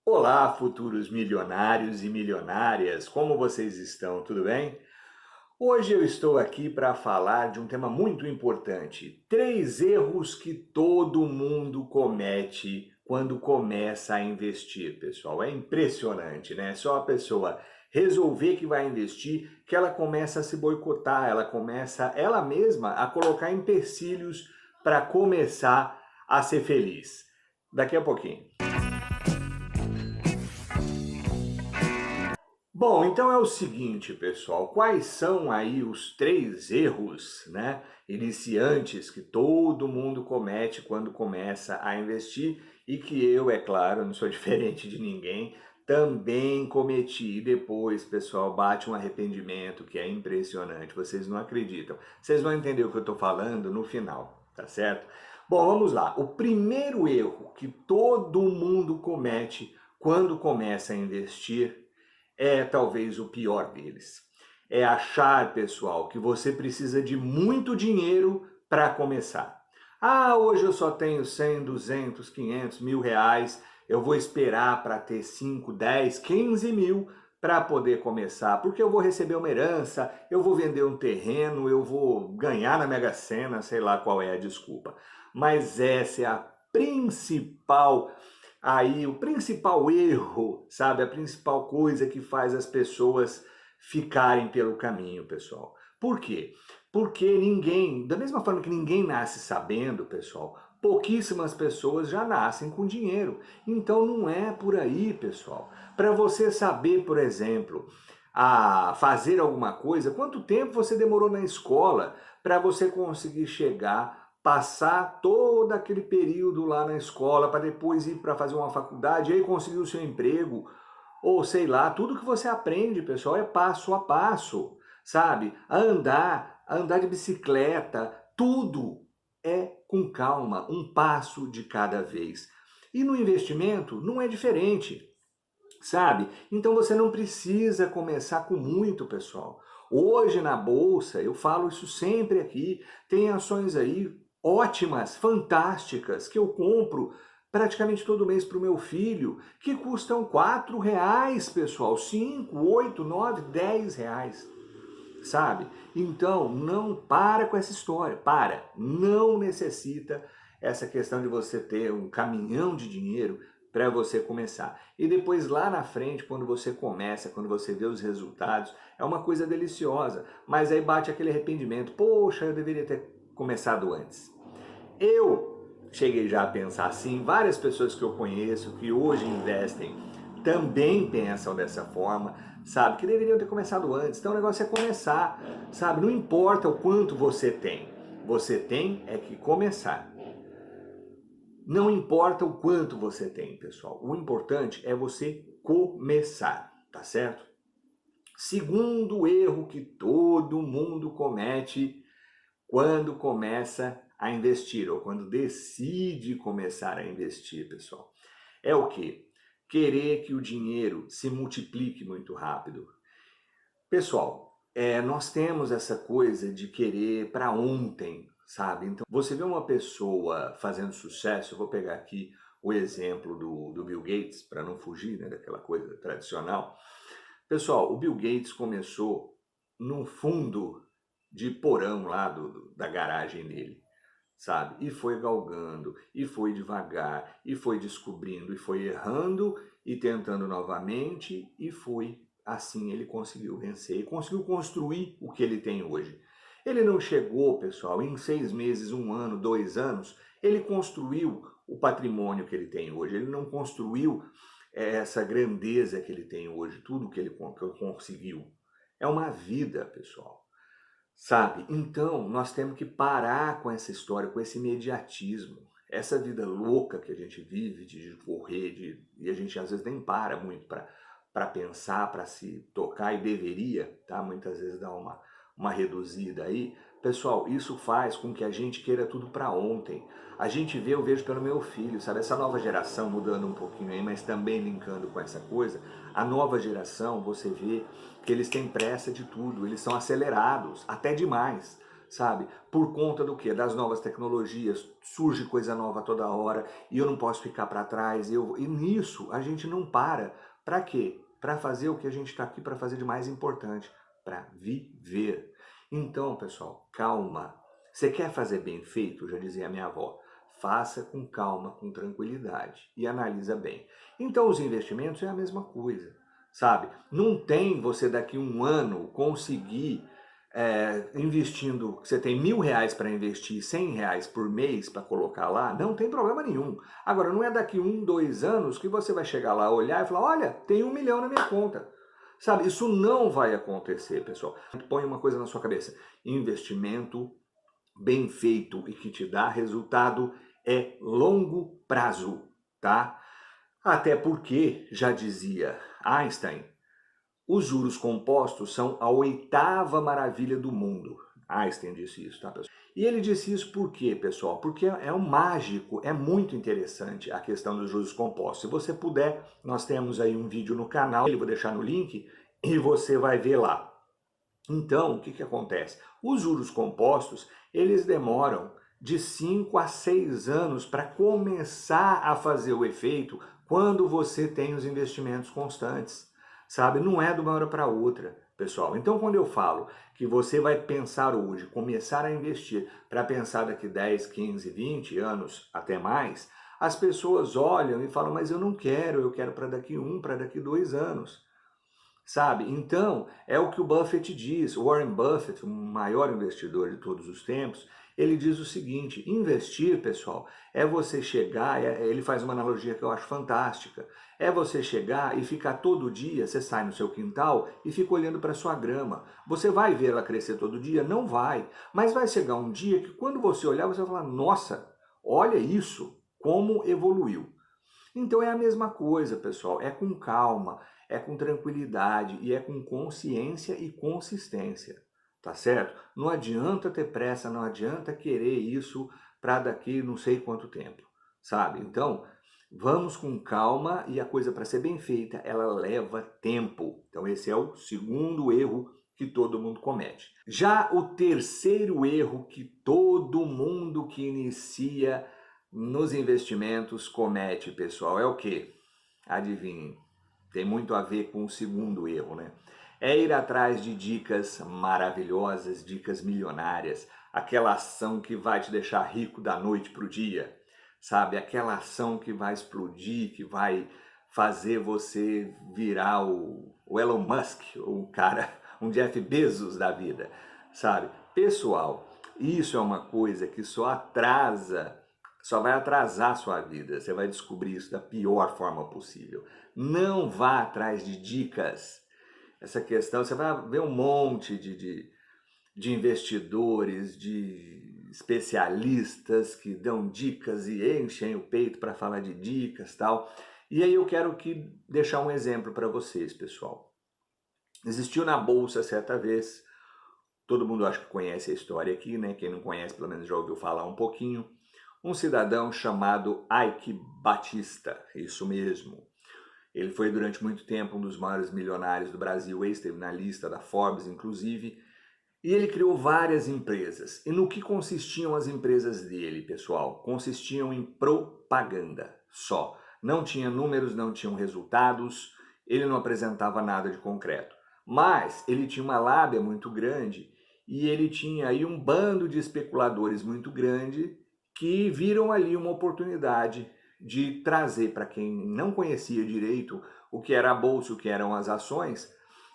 Olá, futuros milionários e milionárias, como vocês estão? Tudo bem? Hoje eu estou aqui para falar de um tema muito importante. Três erros que todo mundo comete quando começa a investir, pessoal. É impressionante, né? Só a pessoa resolver que vai investir que ela começa a se boicotar, ela começa ela mesma a colocar empecilhos para começar a ser feliz. Daqui a pouquinho. Bom, então é o seguinte, pessoal, quais são aí os três erros, né, iniciantes que todo mundo comete quando começa a investir e que eu, é claro, não sou diferente de ninguém, também cometi e depois, pessoal, bate um arrependimento que é impressionante, vocês não acreditam. Vocês vão entender o que eu estou falando no final, tá certo? Bom, vamos lá. O primeiro erro que todo mundo comete quando começa a investir é talvez o pior deles. É achar, pessoal, que você precisa de muito dinheiro para começar. Ah, hoje eu só tenho 100, 200, 500, R$ 1.000. Eu vou esperar para ter 5, 10, 15 mil para poder começar, porque eu vou receber uma herança, eu vou vender um terreno, eu vou ganhar na Mega Sena, sei lá qual é a desculpa. Mas essa é a principal aí, o principal erro, sabe? A principal coisa que faz as pessoas ficarem pelo caminho, pessoal. Por quê? Porque ninguém, da mesma forma que ninguém nasce sabendo, pessoal, pouquíssimas pessoas já nascem com dinheiro. Então não é por aí, pessoal. Para você saber, por exemplo, a fazer alguma coisa, quanto tempo você demorou na escola para você conseguir chegar, passar todo aquele período lá na escola para depois ir para fazer uma faculdade e aí conseguir o seu emprego, ou sei lá, tudo que você aprende, pessoal, é passo a passo, sabe? A andar de bicicleta, tudo é com calma, um passo de cada vez. E no investimento não é diferente, sabe? Então você não precisa começar com muito, pessoal. Hoje na bolsa, eu falo isso sempre aqui, tem ações aí ótimas, fantásticas, que eu compro praticamente todo mês para o meu filho, que custam R$ 4, pessoal, 5, 8, 9, R$ 10, sabe? Então, não para com essa história, não necessita essa questão de você ter um caminhão de dinheiro para você começar. E depois lá na frente, quando você começa, quando você vê os resultados, é uma coisa deliciosa, mas aí bate aquele arrependimento, poxa, eu deveria ter começado antes. Eu cheguei já a pensar assim, várias pessoas que eu conheço que hoje investem também pensam dessa forma, sabe? Que deveriam ter começado antes. Então o negócio é começar, sabe? Não importa o quanto você tem é que começar. Não importa o quanto você tem, pessoal. O importante é você começar, tá certo? Segundo erro que todo mundo comete quando começa a investir ou quando decide começar a investir, pessoal, é o quê? Querer que o dinheiro se multiplique muito rápido. Pessoal, nós temos essa coisa de querer para ontem, sabe? Então, você vê uma pessoa fazendo sucesso, eu vou pegar aqui o exemplo do Bill Gates, para não fugir, né, daquela coisa tradicional. Pessoal, o Bill Gates começou num fundo de porão lá da garagem dele, sabe? E foi galgando, e foi devagar, e foi descobrindo, e foi errando, e tentando novamente, e foi assim ele conseguiu vencer, e conseguiu construir o que ele tem hoje. Ele não chegou, pessoal, em 6 meses, 1 ano, 2 anos, ele construiu o patrimônio que ele tem hoje, ele não construiu essa grandeza que ele tem hoje, tudo que ele conseguiu. É uma vida, pessoal. Sabe? Então, nós temos que parar com essa história, com esse imediatismo. Essa vida louca que a gente vive, de correr, e a gente às vezes nem para muito para pensar, para se tocar, e deveria, tá? Muitas vezes dar uma reduzida aí. Pessoal, isso faz com que a gente queira tudo para ontem. A gente vê, eu vejo pelo meu filho, sabe? Essa nova geração mudando um pouquinho aí, mas também linkando com essa coisa. A nova geração, você vê que eles têm pressa de tudo, eles são acelerados, até demais, sabe? Por conta do quê? Das novas tecnologias, surge coisa nova toda hora e eu não posso ficar para trás. E nisso a gente não para. Para quê? Para fazer o que a gente está aqui para fazer de mais importante, para viver. Então, pessoal, calma. Você quer fazer bem feito? Já dizia a minha avó. Faça com calma, com tranquilidade e analisa bem. Então, os investimentos é a mesma coisa, sabe? Não tem você daqui a um ano conseguir investindo, você tem R$ 1.000 para investir, R$ 100 por mês para colocar lá, não tem problema nenhum. Agora, não é daqui 1, 2 anos que você vai chegar lá, olhar e falar, olha, tem 1 milhão na minha conta. Sabe, isso não vai acontecer, pessoal. Põe uma coisa na sua cabeça, investimento bem feito e que te dá resultado é longo prazo, tá? Até porque, já dizia Einstein, os juros compostos são a oitava maravilha do mundo. Einstein disse isso, tá, pessoal? E ele disse isso por quê, pessoal? Porque é um mágico, é muito interessante a questão dos juros compostos. Se você puder, nós temos aí um vídeo no canal, eu vou deixar no link, e você vai ver lá. Então, o que acontece? Os juros compostos, eles demoram de 5 a 6 anos para começar a fazer o efeito quando você tem os investimentos constantes, sabe? Não é de uma hora para outra, pessoal. Então, quando eu falo que você vai pensar hoje, começar a investir para pensar daqui 10, 15, 20 anos, até mais, as pessoas olham e falam, mas eu quero para daqui 1, para daqui 2 anos. Sabe? Então, é o que o Buffett diz. O Warren Buffett, o maior investidor de todos os tempos, ele diz o seguinte, investir, pessoal, é você chegar, ele faz uma analogia que eu acho fantástica, é você chegar e ficar todo dia, você sai no seu quintal e fica olhando para a sua grama. Você vai ver ela crescer todo dia? Não vai. Mas vai chegar um dia que quando você olhar, você vai falar, nossa, olha isso, como evoluiu. Então é a mesma coisa, pessoal, é com calma, é com tranquilidade e é com consciência e consistência, tá certo? Não adianta ter pressa, não adianta querer isso para daqui não sei quanto tempo, sabe? Então, vamos com calma e a coisa para ser bem feita, ela leva tempo. Então esse é o segundo erro que todo mundo comete. Já o terceiro erro que todo mundo que inicia nos investimentos comete, pessoal, é o quê? Adivinhem. Tem muito a ver com o segundo erro, né? É ir atrás de dicas maravilhosas, dicas milionárias, aquela ação que vai te deixar rico da noite para o dia, sabe? Aquela ação que vai explodir, que vai fazer você virar o Elon Musk, o cara, um Jeff Bezos da vida, sabe? Pessoal, isso é uma coisa que só vai atrasar a sua vida. Você vai descobrir isso da pior forma possível. Não vá atrás de dicas. Essa questão, você vai ver um monte de investidores, de especialistas que dão dicas e enchem o peito para falar de dicas e tal. E aí eu quero deixar um exemplo para vocês, pessoal. Existiu na Bolsa certa vez, todo mundo acho que conhece a história aqui, né? Quem não conhece, pelo menos já ouviu falar um pouquinho. Um cidadão chamado Eike Batista, isso mesmo. Ele foi durante muito tempo um dos maiores milionários do Brasil, esteve na lista da Forbes, inclusive, e ele criou várias empresas. E no que consistiam as empresas dele, pessoal? Consistiam em propaganda só. Não tinha números, não tinham resultados, ele não apresentava nada de concreto. Mas ele tinha uma lábia muito grande e ele tinha aí um bando de especuladores muito grande que viram ali uma oportunidade de trazer para quem não conhecia direito o que era a bolsa, o que eram as ações,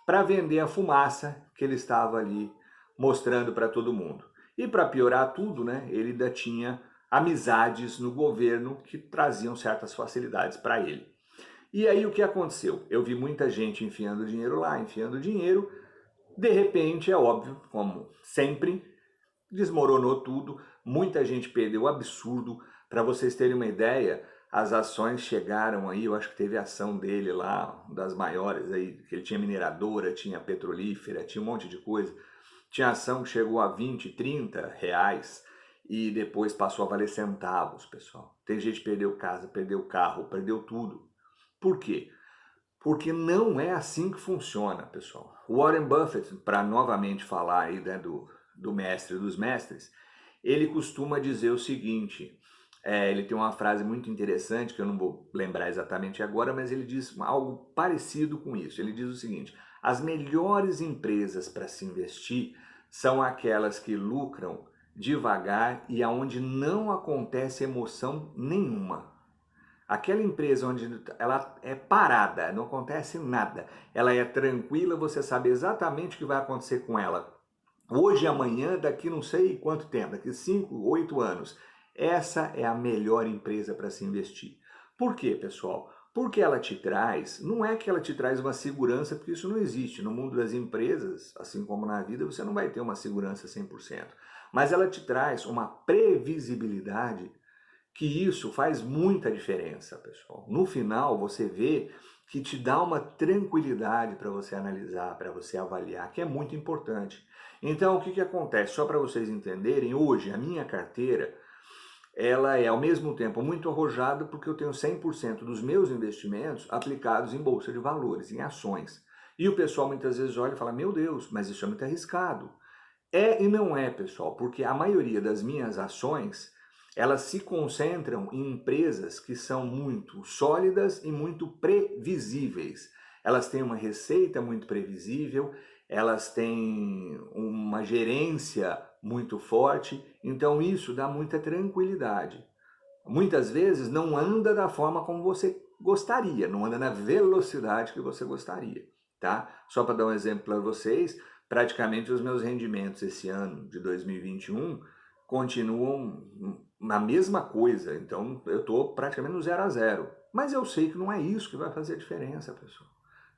para vender a fumaça que ele estava ali mostrando para todo mundo. E para piorar tudo, né, ele ainda tinha amizades no governo que traziam certas facilidades para ele. E aí o que aconteceu? Eu vi muita gente enfiando dinheiro lá, enfiando dinheiro, de repente, é óbvio, como sempre, desmoronou tudo, muita gente perdeu absurdo. Para vocês terem uma ideia, as ações chegaram aí, eu acho que teve ação dele lá, das maiores aí, que ele tinha mineradora, tinha petrolífera, tinha um monte de coisa. Tinha ação que chegou a 20, 30 reais e depois passou a valer centavos, pessoal. Tem gente que perdeu casa, perdeu carro, perdeu tudo. Por quê? Porque não é assim que funciona, pessoal. O Warren Buffett, para novamente falar aí, né, do mestre dos mestres, ele costuma dizer o seguinte, ele tem uma frase muito interessante, que eu não vou lembrar exatamente agora, mas ele diz algo parecido com isso. Ele diz o seguinte, as melhores empresas para se investir são aquelas que lucram devagar e aonde não acontece emoção nenhuma. Aquela empresa onde ela é parada, não acontece nada, ela é tranquila, você sabe exatamente o que vai acontecer com ela. Hoje, amanhã, daqui não sei quanto tempo, daqui 5, 8 anos. Essa é a melhor empresa para se investir. Por quê, pessoal? Porque ela te traz, não é que ela te traz uma segurança, porque isso não existe. No mundo das empresas, assim como na vida, você não vai ter uma segurança 100%. Mas ela te traz uma previsibilidade que isso faz muita diferença, pessoal. No final, você vê que te dá uma tranquilidade para você analisar, para você avaliar, que é muito importante. Então, o que, que acontece? Só para vocês entenderem, hoje a minha carteira, ela é ao mesmo tempo muito arrojada porque eu tenho 100% dos meus investimentos aplicados em bolsa de valores, em ações. E o pessoal muitas vezes olha e fala, meu Deus, mas isso é muito arriscado. É e não é, pessoal, porque a maioria das minhas ações, elas se concentram em empresas que são muito sólidas e muito previsíveis. Elas têm uma receita muito previsível, elas têm uma gerência muito forte, então isso dá muita tranquilidade. Muitas vezes não anda da forma como você gostaria, não anda na velocidade que você gostaria, tá? Só para dar um exemplo para vocês, praticamente os meus rendimentos esse ano de 2021 continuam na mesma coisa, então eu estou praticamente no 0 a 0. Mas eu sei que não é isso que vai fazer a diferença, pessoal.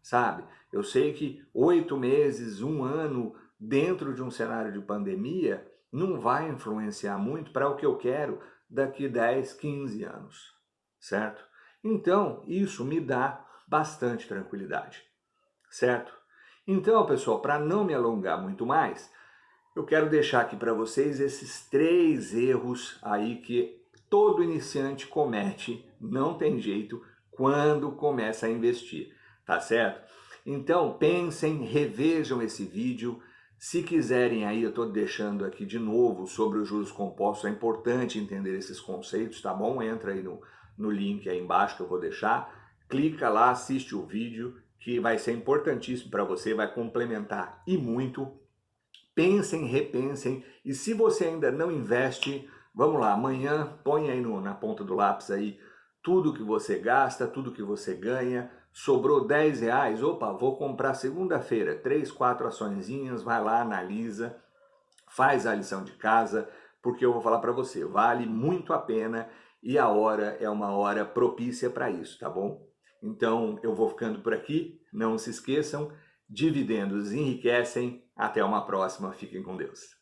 Sabe? Eu sei que 8 meses, um ano dentro de um cenário de pandemia não vai influenciar muito para o que eu quero daqui 10, 15 anos, certo? Então, isso me dá bastante tranquilidade, certo? Então, pessoal, para não me alongar muito mais, eu quero deixar aqui para vocês esses 3 erros aí que todo iniciante comete, não tem jeito, quando começa a investir, tá certo? Então, pensem, revejam esse vídeo. Se quiserem aí, eu estou deixando aqui de novo sobre os juros compostos, é importante entender esses conceitos, tá bom? Entra aí no link aí embaixo que eu vou deixar, clica lá, assiste o vídeo, que vai ser importantíssimo para você, vai complementar e muito. Pensem, repensem, e se você ainda não investe, vamos lá, amanhã põe aí na ponta do lápis aí tudo que você gasta, tudo que você ganha, sobrou 10 reais, opa, vou comprar segunda-feira 3, 4 açõezinhas, vai lá, analisa, faz a lição de casa, porque eu vou falar para você, vale muito a pena e a hora é uma hora propícia para isso, tá bom? Então eu vou ficando por aqui, não se esqueçam, dividendos enriquecem, até uma próxima, fiquem com Deus.